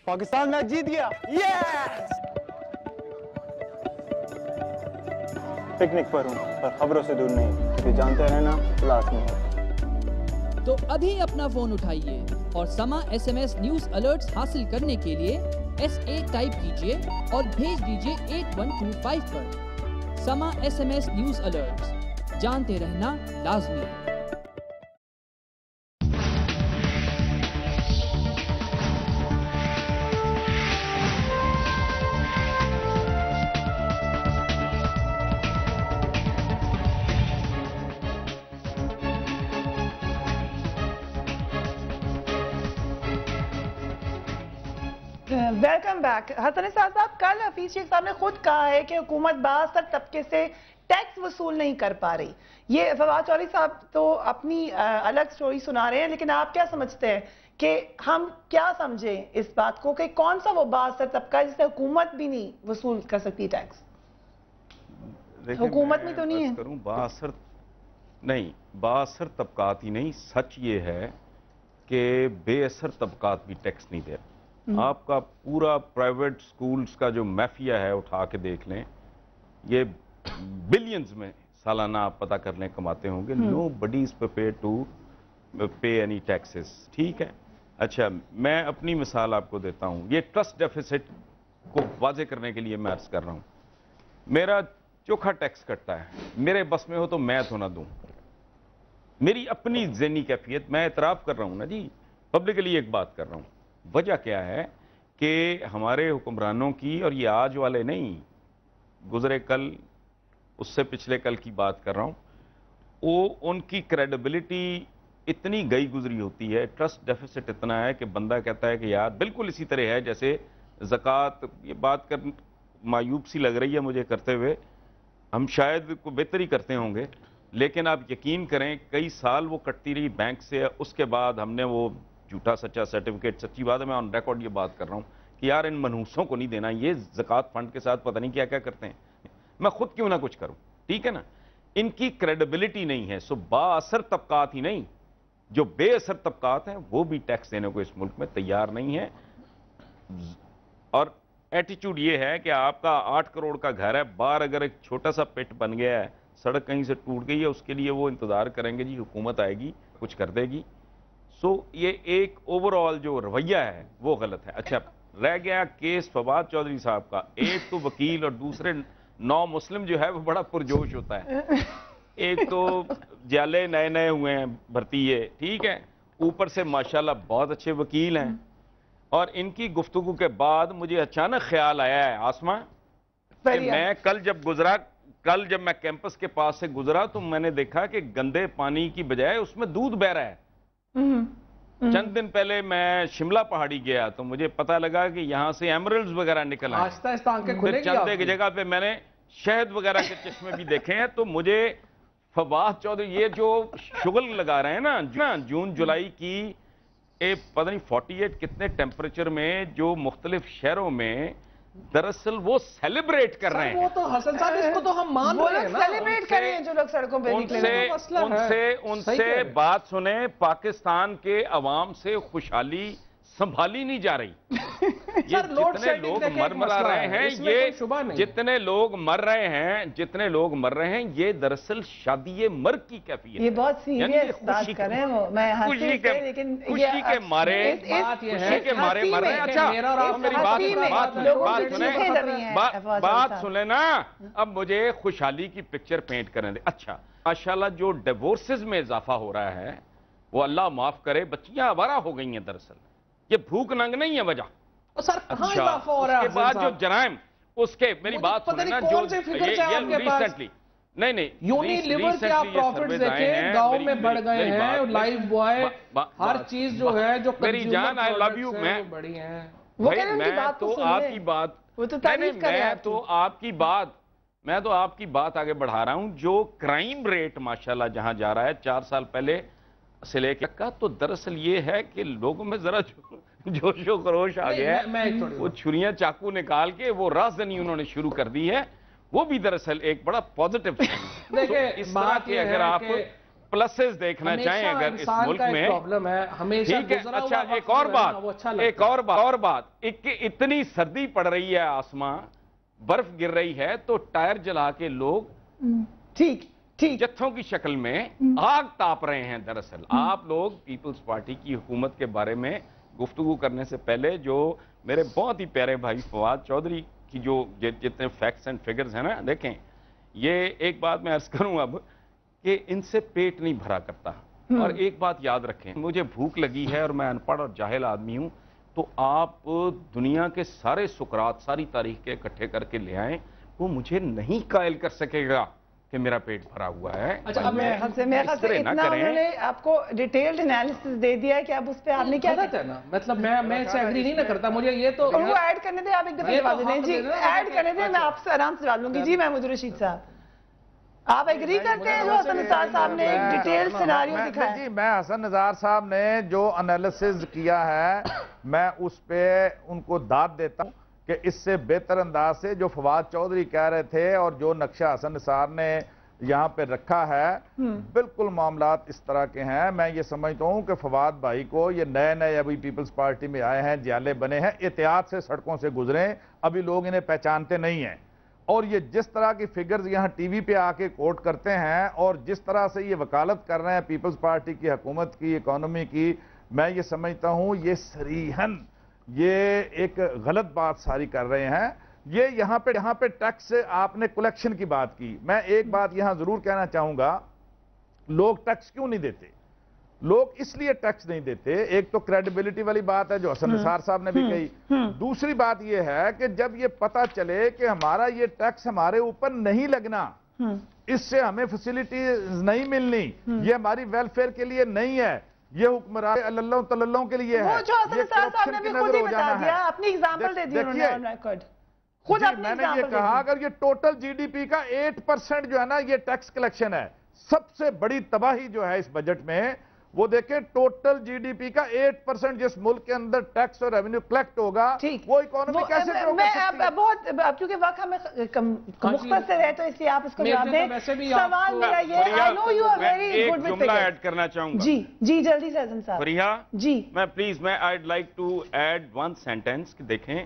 Pakistan match जीत गया। Yes! Picnic पर हूँ, पर खबरों से दूर नहीं, क्योंकि जानते रहना लाजमी है। तो अभी अपना फोन उठाइए और समा SMS न्यूज अलर्ट्स हासिल करने के लिए SA टाइप कीजिए और भेज दीजिए 8125 पर। समा SMS न्यूज अलर्ट्स, जानते रहना लाजमी है। Welcome back. हसन साहब, कल हफीज शेख साहब ने खुद कहा है कि हुकूमत बासर तबके से टैक्स वसूल नहीं कर पा रही। ये फवाद चौधरी साहब तो अपनी अलग स्टोरी सुना रहे हैं, लेकिन आप क्या समझते हैं कि हम क्या समझें इस बात को कि कौन सा वो बासर तबका है जिससे हुकूमत भी नहीं वसूल कर सकती टैक्स? हुकूमत में तो नहीं है। बासर तबकात ही नहीं, सच ये है कि बेअसर तबकात भी टैक्स नहीं दे। आपका पूरा प्राइवेट स्कूल्स का जो माफिया है उठा के देख लें, ये बिलियंस में सालाना आप पता कर लें कमाते होंगे। Nobody is prepared to pay any taxes. ठीक है, अच्छा मैं अपनी मिसाल आपको देता हूं। ये ट्रस्ट डेफिसिट को वाजे करने के लिए मैं अर्ज कर रहा हूं। मेरा चोखा टैक्स कटता है, मेरे बस में हो तो मैं तो ना दूं। मेरी अपनी ज़हनी कैफियत, मैं इतराफ़ कर रहा हूं ना जी, पब्लिकली एक बात कर रहा हूं। वजह क्या है कि हमारे हुक्मरानों की, और ये आज वाले नहीं, गुजरे कल, उससे पिछले कल की बात कर रहा हूं, वो उनकी क्रेडिबिलिटी इतनी गई गुजरी होती है, ट्रस्ट डेफिसिट इतना है कि बंदा कहता है कि यार बिल्कुल इसी तरह है जैसे ज़कात। ये बात कर मायूब सी लग रही है मुझे करते हुए, हम शायद को बेहतर ही करते होंगे, लेकिन आप यकीन करें कई साल वो कटती रही बैंक से। उसके बाद हमने वो झूठा सच्चा सर्टिफिकेट, सच्ची बात है, मैं ऑन रिकॉर्ड ये बात कर रहा हूं कि यार इन मनहूसों को नहीं देना, ये ज़कात फंड के साथ पता नहीं क्या क्या करते हैं, मैं खुद क्यों ना कुछ करूं। ठीक है ना, इनकी क्रेडिबिलिटी नहीं है। सो बाअसर तबकात ही नहीं, जो बेअसर तबकात हैं वो भी टैक्स देने को इस मुल्क में तैयार नहीं है। और एटीट्यूड ये है कि आपका 8 करोड़ का घर है, बाहर अगर एक छोटा सा पिट बन गया है, सड़क कहीं से टूट गई है, उसके लिए वो इंतजार करेंगे जी हुकूमत आएगी कुछ कर देगी। सो ये एक ओवरऑल जो रवैया है वो गलत है। अच्छा, रह गया केस फवाद चौधरी साहब का। एक तो वकील और दूसरे नौ मुस्लिम जो है वो बड़ा पुरजोश होता है। एक तो जाले नए नए हुए हैं भर्ती है, ठीक है, ऊपर से माशाल्लाह बहुत अच्छे वकील हैं। और इनकी गुफ्तगू के बाद मुझे अचानक ख्याल आया है आसमा कि मैं कल जब मैं कैंपस के पास से गुजरा तो मैंने देखा कि गंदे पानी की बजाय उसमें दूध बह रहा है। चंद दिन पहले मैं शिमला पहाड़ी गया तो मुझे पता लगा कि यहाँ से एमरल्ड्स वगैरह निकल आए। फिर चंद एक जगह पे मैंने शहद वगैरह के चश्मे भी देखे हैं। तो मुझे फवाद चौधरी ये जो शुगल लगा रहे हैं ना जून जुलाई की, पता नहीं 48 कितने टेम्परेचर में, जो मुख्तलिफ शहरों में दरअसल वो सेलिब्रेट कर रहे हैं। वो तो हसन साहब इसको तो हम मान रहे हैं ना, सेलिब्रेट कर रहे हैं जो लोग सड़कों पे निकले। उनसे बात सुने, पाकिस्तान के अवाम से खुशहाली संभाली नहीं जा रही। ये जितने लोग मर रहे हैं, ये जितने लोग मर रहे हैं, ये दरअसल शादी मर की कैफियत। ये बहुत सीरियस बात कर रहे हैं वो, मैं खुशी के मारे मर रहे हैं। अच्छा मेरी बात सुने ना, अब मुझे खुशहाली की पिक्चर पेंट करने दे। अच्छा, माशाल्लाह जो डिवोर्सेस में इजाफा हो रहा है वो अल्लाह माफ करे, बच्चियां आवारा हो गई हैं। दरअसल ये भूख नंग नहीं है वजह। सर कहां इजाफा हो रहा है? उसके बाद जो जराइम, उसके मेरी बात सुने ना, जो रिसेंटली नहीं यूनिलीवर के आप प्रॉफिट्स देखें, गांव में बढ़ गए हैं, लाइफ बॉय हर चीज जो है, जो मेरी जान, आई लव यू, मैं बड़ी है। मैं तो आपकी बात आगे बढ़ा रहा हूं। जो क्राइम रेट माशाल्लाह जहां जा रहा है 4 साल पहले से लेकर का, तो दरअसल ये है कि लोगों में जरा जोशो खरोश आ गया है। वो छुरियां चाकू निकाल के वो राजधानी उन्होंने शुरू कर दी है, वो भी दरअसल एक बड़ा पॉजिटिव देखिए इस बात की, अगर आप प्लसेस देखना चाहें अगर इस मुल्क में, प्रॉब्लम है हमेशा। ठीक है, अच्छा एक और बात, इतनी सर्दी पड़ रही है, आसमां बर्फ गिर रही है, तो टायर जला के लोग ठीक जत्थों की शक्ल में आग ताप रहे हैं। दरअसल आप लोग पीपल्स पार्टी की हुकूमत के बारे में गुफ्तगू करने से पहले जो मेरे बहुत ही प्यारे भाई फवाद चौधरी की जो जितने फैक्ट्स एंड फिगर्स हैं ना, देखें, ये एक बात मैं अर्ज करूं अब कि इनसे पेट नहीं भरा करता। और एक बात याद रखें, मुझे भूख लगी है और मैं अनपढ़ और जाहिल आदमी हूं, तो आप दुनिया के सारे सुकरात, सारी तारीख के इकट्ठे करके ले आएं, वो मुझे नहीं कायल कर सकेगा कि मेरा पेट भरा हुआ है। अच्छा, अब उन्होंने आपको डिटेल्ड एनालिसिस दे दिया है कि अब उस पे आपने क्या है ना, मतलब मैं इससे एग्री नहीं ना करता, मुझे ये तो वो ऐड करने दे, आप एक दफा जवाब दें जी, ऐड करने दे, मैं आपसे आराम से जवाब लूंगी। जी महमूद रशीद साहब, आप एग्री करते हैं जो हसन निसार साहब ने एक डिटेल सिनारियो दिखाया? जी, मैं हसन निसार साहब ने जो एनालिसिस किया है, मैं उस पे उनको दाद देता हूं कि इससे बेहतर अंदाज से जो फवाद चौधरी कह रहे थे और जो नक्शा हसन निसार ने यहाँ पे रखा है, बिल्कुल मामलात इस तरह के हैं। मैं ये समझता हूँ कि फवाद भाई को, ये नए अभी पीपल्स पार्टी में आए हैं, जियाले बने हैं, एहतियात से सड़कों से गुजरे, अभी लोग इन्हें पहचानते नहीं हैं। और ये जिस तरह की फिगर्स यहाँ टीवी पे आके कोट करते हैं और जिस तरह से ये वकालत कर रहे हैं पीपल्स पार्टी की हुकूमत की, इकोनॉमी की, मैं ये समझता हूँ ये सरीहन ये एक गलत बात सारी कर रहे हैं। ये यहाँ पे टैक्स, आपने कलेक्शन की बात की, मैं एक बात यहाँ जरूर कहना चाहूंगा, लोग टैक्स क्यों नहीं देते? लोग इसलिए टैक्स नहीं देते, एक तो क्रेडिबिलिटी वाली बात है जो हसन निसार साहब ने भी कही, दूसरी बात यह है कि जब ये पता चले कि हमारा ये टैक्स हमारे ऊपर नहीं लगना, इससे हमें फैसिलिटीज नहीं मिलनी, ये हमारी वेलफेयर के लिए नहीं है, ये हुक्मरान अल्लाह तल्लाह के लिए है, ये करप्शन की नजर हो जाना है। अपनी एग्जांपल दे दी उन्होंने ऑन रिकॉर्ड, खुद मैंने ये कहा अगर ये टोटल जीडीपी का 8% जो है ना ये टैक्स कलेक्शन है, सबसे बड़ी तबाही जो है इस बजट में, वो देखें टोटल जीडीपी का 8% जिस मुल्क के अंदर टैक्स और रेवेन्यू कलेक्ट होगा, वो इकोनॉमी कैसे ग्रो कर सकती है? बहुत क्योंकि वक्त हमें मुख्तसर है तो इसलिए आप इसको जवाब दें। सवाल मेरा ये, I know you are very good with जुमला ऐड करना चाहूंगा। जी जल्दी से हसन साहब। फरीहा जी, मैं I'd like to add one sentence कि देखें,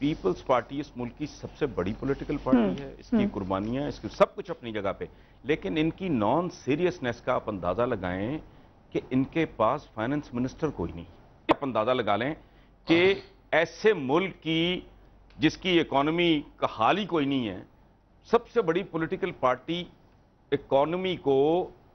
पीपल्स पार्टी इस मुल्क की सबसे बड़ी पॉलिटिकल पार्टी है, इसकी कुर्बानियां, इसकी सब कुछ अपनी जगह पे, लेकिन इनकी नॉन सीरियसनेस का आप अंदाजा लगाएं कि इनके पास फाइनेंस मिनिस्टर कोई नहीं। आप अंदाजा लगा लें कि ऐसे मुल्क की जिसकी इकोनॉमी का हाल ही कोई नहीं है, सबसे बड़ी पॉलिटिकल पार्टी इकोनॉमी को,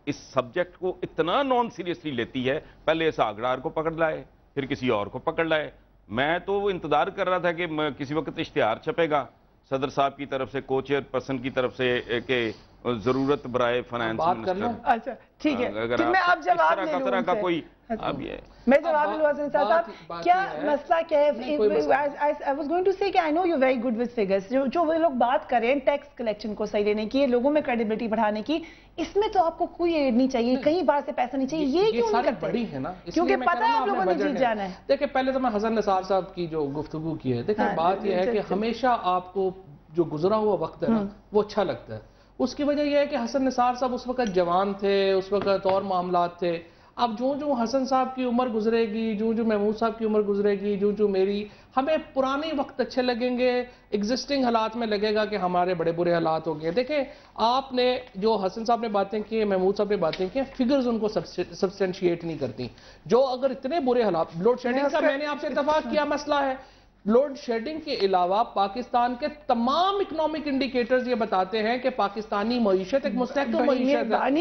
इस सब्जेक्ट को इतना नॉन सीरियसली लेती है, पहले सागरार को पकड़ लाए, फिर किसी और को पकड़ लाए। मैं तो इंतजार कर रहा था कि किसी वक्त इश्तिहार छपेगा सदर साहब की तरफ से, को चेयरपर्सन की तरफ से, कि जरूरत बराए फाइनेंस मिनिस्टर। अच्छा ठीक है, मैं अब जवाब ले लूं का कोई, अब ये मैं जवाब लूं हसन साहब, क्या मसला क्या है? आई वाज गोइंग टू से कि आई know you very good with figures, जो वो लोग बात कर रहे हैं टैक्स कलेक्शन को सही लेने की, लोगों में क्रेडिबिलिटी बढ़ाने की, इसमें तो आपको कोई एड नहीं चाहिए, कहीं बाहर से पैसा नहीं चाहिए, ये क्यों नहीं करते? बड़ी है ना, क्योंकि पता है आप लोगों ने जीत जाना है। देखिए, पहले तो मैं हसन निसार साहब की जो गुफ्तगू की है, देखिए बात यह है कि हमेशा आपको जो गुजरा हुआ वक्त है ना वो अच्छा लगता है। उसकी वजह यह है कि हसन निसार साहब उस वक्त जवान थे, उस वक्त और मामलात थे। अब जो हसन साहब की उम्र गुजरेगी, जो महमूद साहब की उम्र गुजरेगी, जो मेरी, हमें पुराने वक्त अच्छे लगेंगे, एग्जिस्टिंग हालात में लगेगा कि हमारे बड़े बुरे हालात हो गए। देखें, आपने जो हसन साहब ने बातें की, महमूद साहब ने बातें की, फिगर्स उनको सब्सटेंशिएट नहीं करती। जो अगर इतने बुरे हालात, लोड शेडिंग का मैंने आपसे इत्तेफाक किया मसला है, लोड शेडिंग के अलावा पाकिस्तान के तमाम इकोनॉमिक इंडिकेटर्स ये बताते हैं कि पाकिस्तानी मईशत एक मुस्तहकम मईशत है।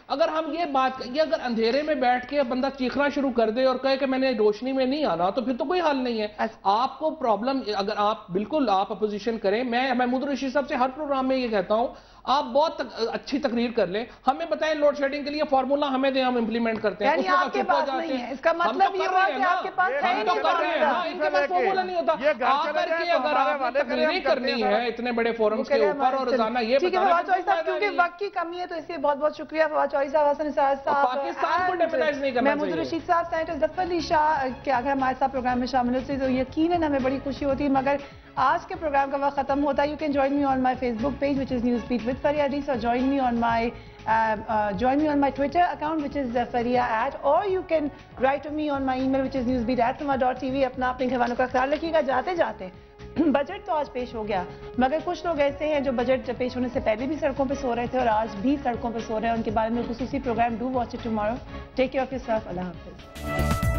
अगर हम ये बात, अगर अंधेरे में बैठ के बंदा चीखना शुरू कर दे और कहे कि मैंने रोशनी में नहीं आना, तो फिर तो कोई हल नहीं है। आपको प्रॉब्लम, अगर आप बिल्कुल आप अपोजिशन करें, मैं महमूद रशीद साहब से हर प्रोग्राम में ये कहता हूं, आप बहुत अच्छी तकरीर कर लें, हमें बताएं लोड शेडिंग के लिए फार्मूला हमें दें, हम इंप्लीमेंट करते हैं। आपके पास नहीं है, इसका मतलब ये हुआ कि आपके पास है ही नहीं, इनके पास फार्मूला नहीं होता। आकर के अगर आपने तकरीरें करनी है इतने बड़े फोरम्स के ऊपर और रोजाना ये बताना, क्योंकि वक्त की कमी है तो इसलिए बहुत बहुत शुक्रिया फवाद चौधरी साहब, हसन निसार साहब, पाकिस्तान को डेमोनाइज नहीं करना चाहिए, महमूद रशीद साहब, सेनेटर जफर अली शाह के अगर हमारे साथ प्रोग्राम में शामिल होते तो यकीनन हमें बड़ी खुशी होती, मगर آج کے پروگرام کا وقت ختم ہوتا ہے. You can join me on my Facebook page which is news beat with فریہ حدیث, اور join me on my Twitter account which is Faria@, or you can write to me on my email which is newsbeat@sama.tv. اپنے گھر والوں کا خیال رکھیے گا. جاتے جاتے بجٹ تو آج پیش ہو گیا, مگر کچھ لوگ ایسے ہیں جو بجٹ پیش ہونے سے پہلے بھی سڑکوں پہ سو رہے تھے اور آج بھی سڑکوں پہ سو رہے ہیں. ان کے بارے میں خصوصی programme. Do watch it tomorrow. Take care of yourself. اللہ حافظ.